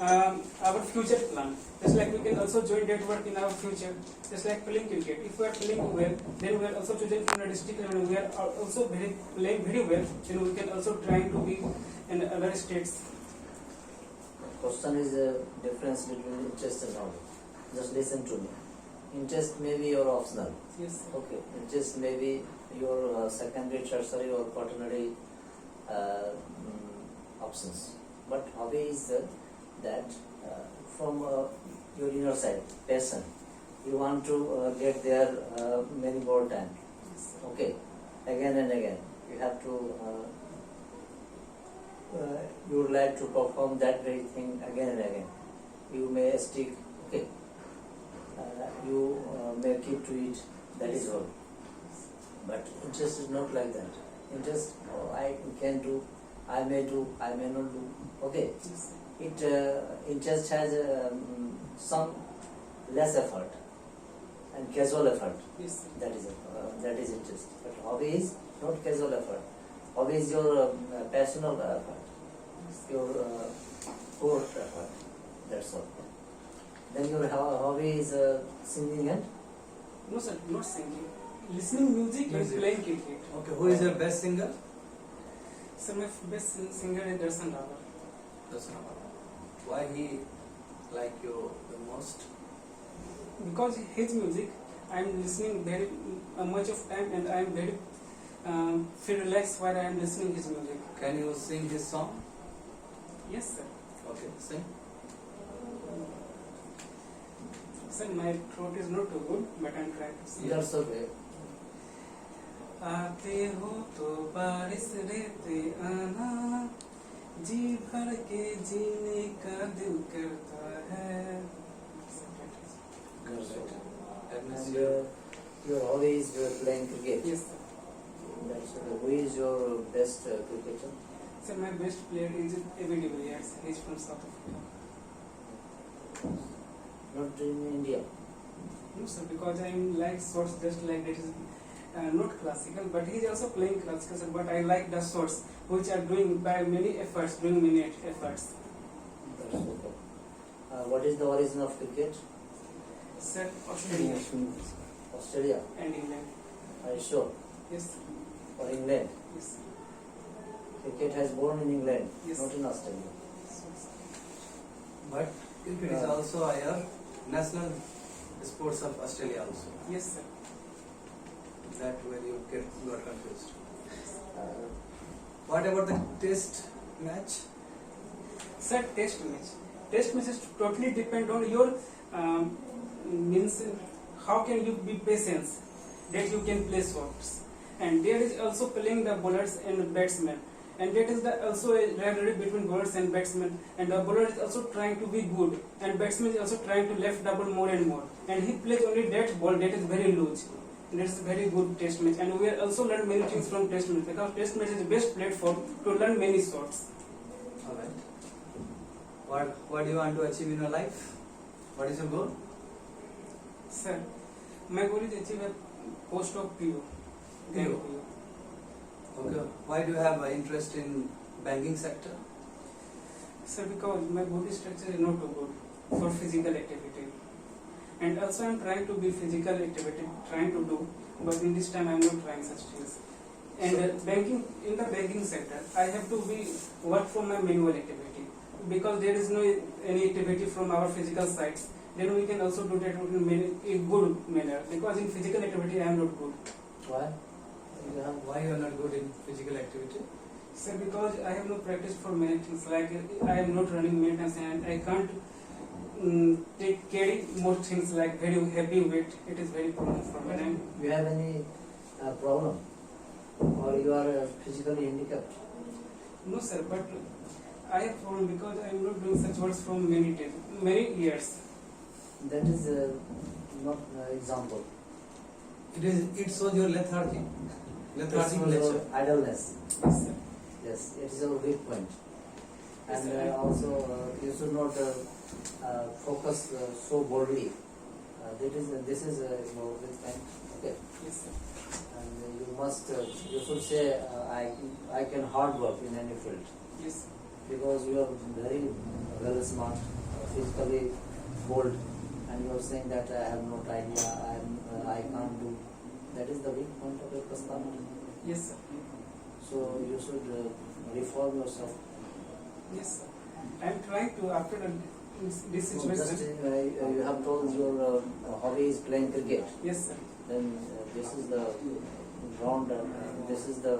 our future plan. Just like we can also join that work in our future. Just like playing cricket. If we are playing well, then we are also chosen from the district and we are also playing very well. Then we can also try to be in other states. Question is a difference between interest and hobby. Just listen to me. Interest may be your optional. Yes. Sir. Okay. Interest may be your secondary, tertiary, or quaternary options. But hobby is that from your inner side, passion. You want to get there many more times. Yes, sir. Okay, again and again. You have to. You would like to perform that very thing again and again. You may stick. Okay. You may keep to it. That is all. But interest is not like that. Interest, I can do, I may do, I may not do. Okay. Yes, sir. Interest has some less effort and casual effort. Yes, sir. That is interest. But hobby is not casual effort. Hobby is your passionate effort, your core effort. That's all. Then your hobby is singing and No, sir, not singing. Listening music and playing cricket. Okay, who is your best singer? So my best singer is Darshan Rawal. Why he like you the most? Because his music, I am listening very much of time and I am very feel relaxed while I am listening his music. Can you sing his song? Yes, sir. Okay, sing. Sir, my throat is not too good, but I am trying to sing. that's okay. आते हो तो बारिश रहते आना, जी भर के जीने का दिल करता है. And your hobby is playing cricket. Yes, sir. That's okay. Who is your best cricketer? Sir, my best player is A.B. de Villiers. He is from South Africa. Not in India. No, sir, because I like sorts just like that is not classical, but he is also playing classical, sir, but I like the sorts which are doing by many efforts, doing many efforts. That's okay. What is the origin of cricket? Sir, Australia Australia. and England. Are you sure? Yes, sir. Or England? Yes, sir. Cricket has born in England, Yes. not in Australia. But cricket is also a national sports of Australia also. Yes, sir. That where you got confused. Uh, What about the test match? Sir, test match. Test match is totally depend on your means how can you be patient that you can play shots, and there is also playing the bowlers and batsmen, and that is the also a rivalry between bowlers and batsmen, and the bowler is also trying to be good and batsman is also trying to left double more and more, and he plays only that ball that is very loose. And that's a very good test match, and we are also learn many things from test match because test match is the best platform to learn many shots. Alright. What do you want to achieve in your life? What is your goal? Sir, my goal is to achieve a post of PO. PO. Okay. Why do you have an interest in banking sector? Sir, because my body structure is not too good for physical activity, and also I am trying to be physical activity, trying to do, but in this time I am not trying such things. And in the banking sector, I have to be work from my manual activity because there is no any activity from our physical sides. Then we can also do that in a good manner because in physical activity I am not good. why? Why you are not good in physical activity? Sir, because I have no practice for many things, like I am not running maintenance and I can't carry more things like very heavy weight. It is very problem for me. You have any problem? Or you are physically handicapped? No, sir, but I have problem because I am not doing such works from many years. That is not example. It shows your lethargic It's your nature. idleness. Yes, sir. Yes, it is your weak point. Yes, And sir. also you should not focus so boldly. This is your weak point. Okay. Yes, sir. And you should say I can hard work in any field. Yes, sir. because you are very well smart, physically bold, and you are saying that I have no idea, I can't do. That is the weak point of your personality. Yes, sir. So you should reform yourself. Yes, sir. I am trying to after this So situation. just you have told your hobby is playing cricket. Yes, sir. Then this is the ground, this is the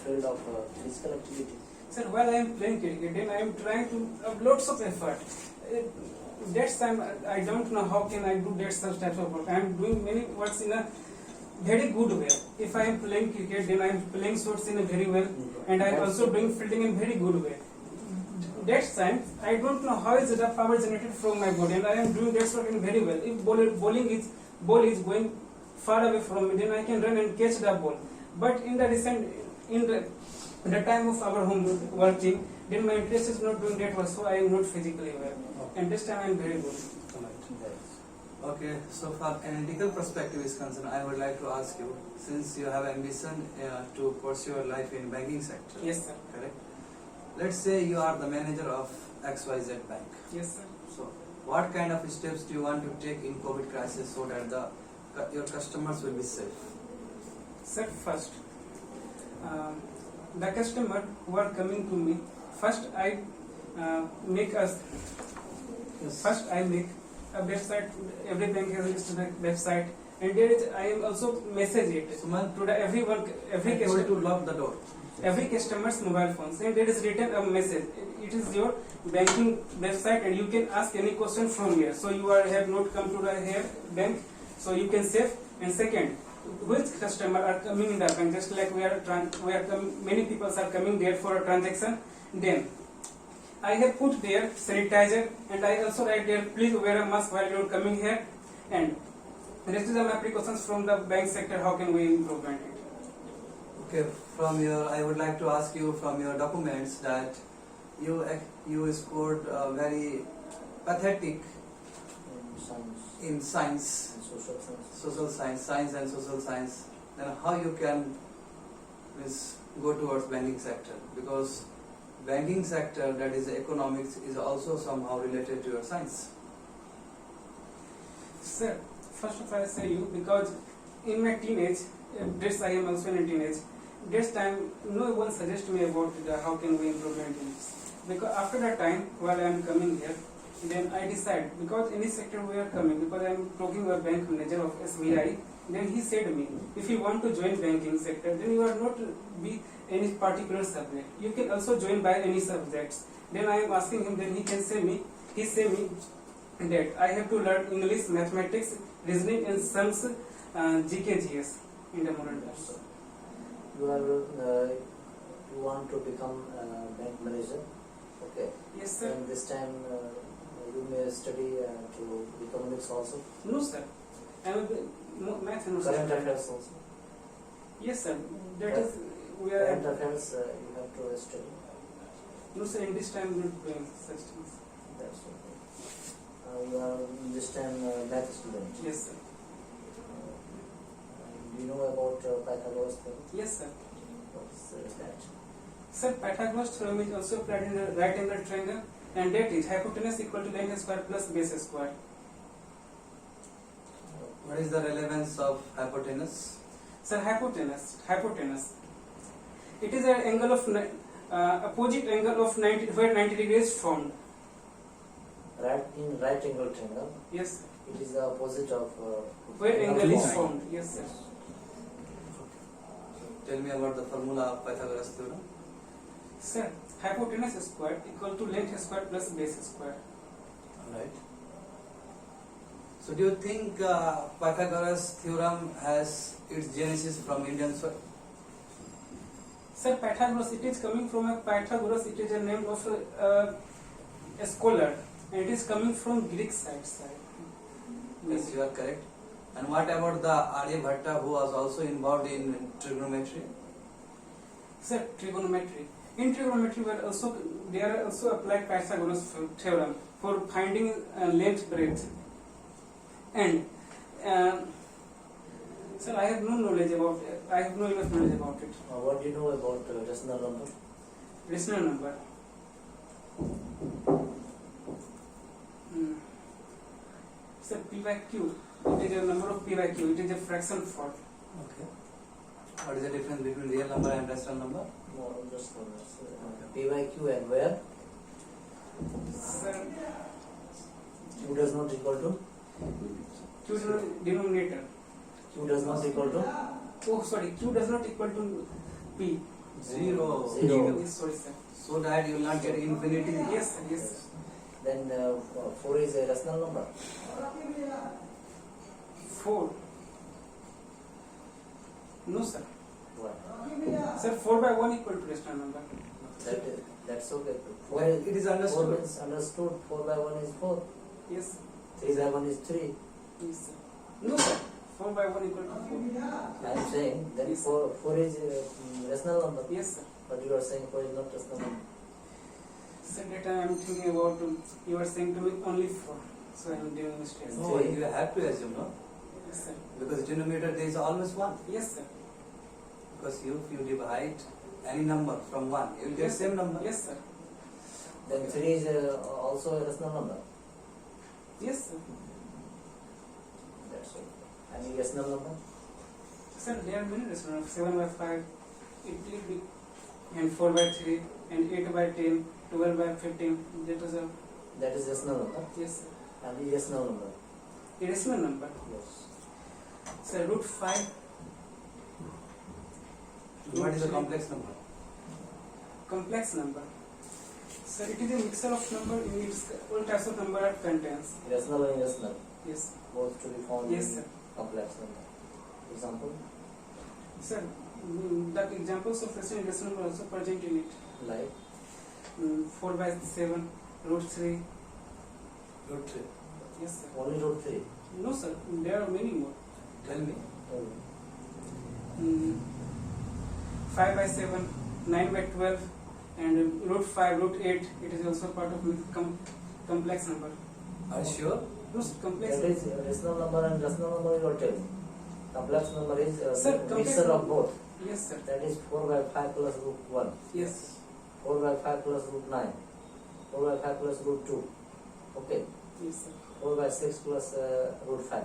field of physical activity. Sir, while I am playing cricket, then I am trying to have lots of effort. That time I don't know how can I do that such types of work. I am doing many works in a very good way. If I am playing cricket, then I am playing shots in a very well, and I am also doing fielding in very good way. That time I don't know how is the power generated from my body, and I am doing that sort in very well. If ball is going far away from me, then I can run and catch the ball. But in the time of our home working, then my interest is not doing that well, so I am not physically well. And this time I am very good. Okay, so from analytical perspective is concerned, I would like to ask you, since you have ambition to pursue your life in banking sector, Yes, sir. correct? Let's say you are the manager of XYZ bank. Yes, sir. So, what kind of steps do you want to take in COVID crisis so that your customers will be safe? Sir, first, the customer who are coming to me, first I make a website. Every bank has a listed website, and there is I am also message it Suman, to the everyone, every I told you customer, to lock the door. every customer's mobile phones, and there is written a message. It is your banking website, and you can ask any question from here. So you have not come to the here bank, so you can save. And second, which customer are coming in the bank? Just like many people are coming there for a transaction. Then I have put there sanitizer, and I also write there, please wear a mask while you are coming here. And rest is my precautions from the bank sector. How can we improve it? Okay, I would like to ask you from your documents that you scored very pathetic in science, science and social science. Then how you can go towards banking sector, because banking sector, that is economics, is also somehow related to your science. Sir, first of all I say you, because in my teenage, this I am also in a teenage, this time no one suggests me about how can we improve maintenance. Because after that time, while I am coming here, then I decide, because any sector we are coming, because I am talking with a bank manager of SBI, then he said me, if you want to join banking sector, then you are not be any particular subject. You can also join by any subjects. Then I am asking him, then he say me that I have to learn English, mathematics, reasoning, and some GK, GS in the modern times. You want to become bank manager, okay? Yes, sir. And this time you may study to economics also. No, sir. I am math and Current affairs also. Yes, sir. That is we are. Current affairs you have to study. No, sir. In this time, not doing such things. That's okay. You are this time math student. Yes, sir. Do you know about Pythagoras theorem? Yes, sir. What is that? Sir, Pythagoras theorem is also applied in the right angle triangle, and that is hypotenuse equal to length square plus base square. What is the relevance of hypotenuse? Sir, hypotenuse. It is an angle of opposite angle of 90, where 90 degrees formed. In right angle triangle, Yes, sir. it is the opposite of Where angle is formed. formed. Yes, sir. Tell me about the formula of Pythagoras theorem. Sir, hypotenuse square equal to length square plus base square. Alright. So do you think Pythagoras theorem has its genesis from Indian soil? Sir, Pythagoras, it is coming from a Pythagoras, it is a name of a scholar, and it is coming from Greek side. Yes, you are correct. And what about the Aryabhatta, who was also involved in trigonometry? Sir, trigonometry. In trigonometry, there are also applied Pythagoras theorem for finding length breadth. And sir, I have no knowledge about it. I have no enough knowledge about it. what do you know about rational number? Rational number. So P by Q, it is a number of P by Q, it is a fraction form. Okay. What is the difference between real number and rational number? No, just for this. P by Q and where Sir, Q does not equal to Q denominator. Q does not equal to Oh, sorry, Q does not equal to P. Zero. Zero. Yes, sorry, sir. So that you will not get infinity. Yes, sir, yes, sir. then 4 is a rational number. 4. No, sir. Why? Sir, 4 by 1 equal to rational number. That's okay. Well, it is 4 understood. means understood. 4 by 1 is 4. Yes, sir. 3 by 1 is 3. Yes, sir. No, sir. 4 by 1 equal to 4. I am saying then Yes. 4 is a rational number. Yes, sir. But you are saying 4 is not rational number. Sir, that I am thinking about, you are saying to me only 4. So I am doing mistake. No, you have to assume, no? Yes, sir. Because denominator there is always 1. Yes, sir. Because if you divide any number from 1, you will get Yes, same number. Yes, sir. Then 3 is also a rational number. Yes, sir. That's all. Any rational number? Sir, there are many rational numbers. 7 by 5, it will be, and 4 by 3, and 8 by 10, 12 by 15. That is a, That is rational number. yes, sir. And irrational number. Irrational number. Yes. Sir, root 5. What is the complex number? Complex number. Sir, it is a mixture of number in its all types of number it contains. Rational and irrational. Yes. Both to be found Yes, in sir. complex number. Example? Sir, the examples of rational and irrational number also present in it. Like 4 by 7, root 3. Root 3. Yes, sir. only root 3. No, sir. There are many more. Tell me. 5 by 7, 9 by 12, and root 5, root 8. It is also part of complex number. Are you sure? No, sir, complex. That is rational number and rational number you are telling. Complex number is Sir, a complex mixture of number- both. Yes, sir. That is 4 by 5 plus root 1. Yes. 4 by 5 plus root 9. 4 by 5 plus root 2. Okay. Yes, sir. 4 by 6 plus root 5.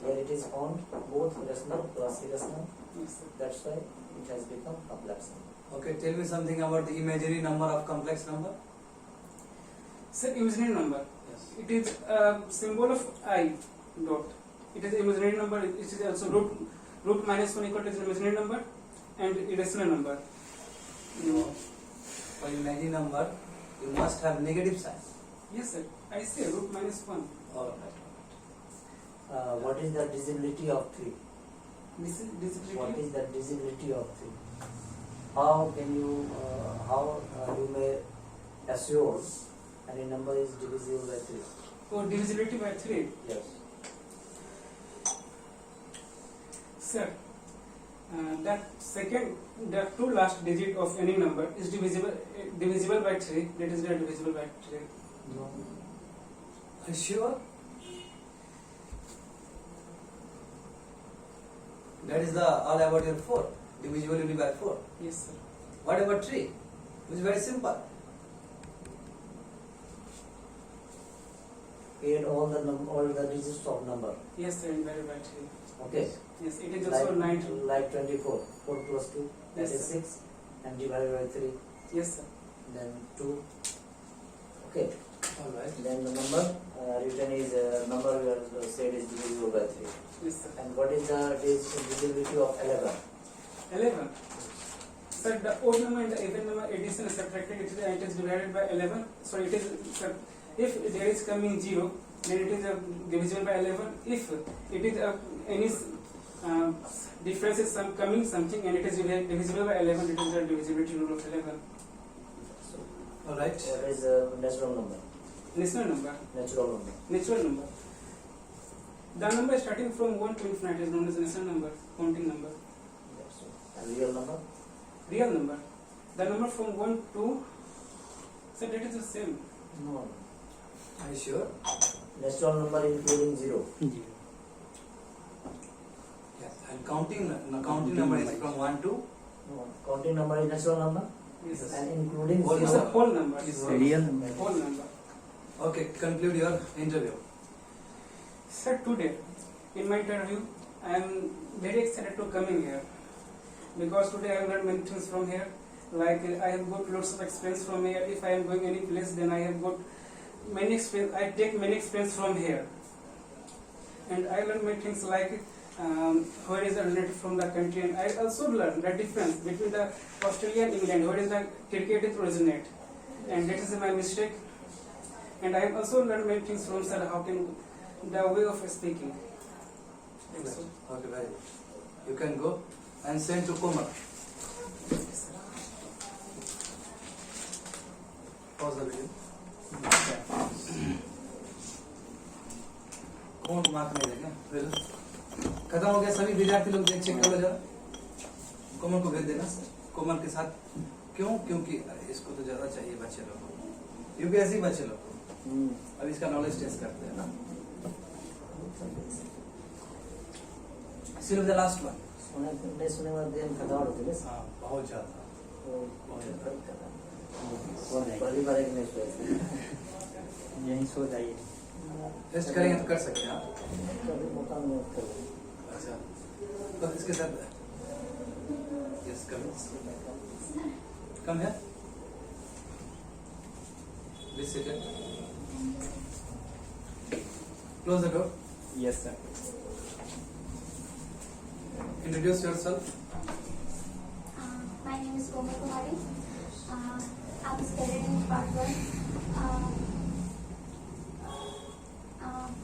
Here it is found both rational plus irrational. Yes, sir. That's why it has become complex number. Okay, tell me something about the imaginary number of complex number. Sir, imaginary number. Yes. It is a symbol of I dot. It is imaginary number. It is also root minus 1 equal to imaginary number and irrational number. For imaginary number, you must have negative sign. Yes, sir. I say root minus 1. Alright. What is the divisibility of 3? This is What disability. is the divisibility of 3? How can you, you may assure any number is divisible by 3? Oh, divisibility by 3. Yes. Sir, the two last digit of any number is divisible by 3. That is not divisible by 3. No. Are you sure? That is the all about your 4. Divisibility by 4. Yes, sir. What about 3? Which is very simple. Add all the digits of number. Yes, sir. Divided by 3. Okay. Yes, it is also 9. Like 24. 4 plus 2. That Yes, is sir. 6. And divided by 3. Yes, sir. Then 2. Okay. Alright. Then the number written is number we have said is divisible by 3. Yes, sir. And what is the divisibility of 11? 11. Sir, the odd number and the even number addition is subtracted. It is divided by 11. So it is, sir, if there is coming 0, then it is divisible by 11. If it is any difference is coming something and it is divisible by 11, it is the divisibility rule of 11. So Alright. what is natural number? Natural number. Natural number. Natural number. The number starting from 1 to infinite is known as natural number, counting number. That's all. And real number? Real number. The number from 1 to, so that is the same. No. Are you sure? Natural number including 0. Yes. And counting number is from 1 to No. Counting number is natural number? Yes. And including Whole It's zero. a whole number. Is Real number. Whole number. Okay, conclude your interview. Sir, today in my interview, I am very excited to coming here because today I have learned many things from here. Like I have got lots of experience from here. If I am going any place, then I have got many experience. I take many experience from here, and I learn many things like where is the relative from the country, and I also learn the difference between the Australia and England. Where is the cricket is originate, and that is my mistake. And I have also learned many things from sir. How can the way of speaking. That's all. Okay, very good. You can go and send to Kumar. Pause the video. कौन mark नहीं देगा फिर खत्म हो गया सभी विद्यार्थी लोग देख चेक करो जरा कोमल को भेज देना कोमल के साथ क्यों क्योंकि अरे इसको तो ज्यादा चाहिए बच्चे लोग को यूपीएससी बच्चे लोग को अब इसका नॉलेज टेस्ट करते हैं ना सिर्फ द लास्ट वन सुने सुने वाले दिन खतौड़ होते हैं हाँ बहुत ज्यादा पहली बार एक नहीं सोए यहीं सो जाइए। टेस्ट करेंगे तो कर सकते हैं आप कभी मौका नहीं कर अच्छा तो इसके साथ यस कम है this second close the door yes sir. Introduce yourself My name is Komal Kumari. I'm studying in part 1.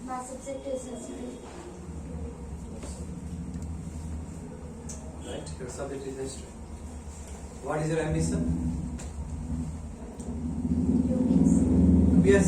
My subject is history. right your subject is history what is your ambition UPS. yes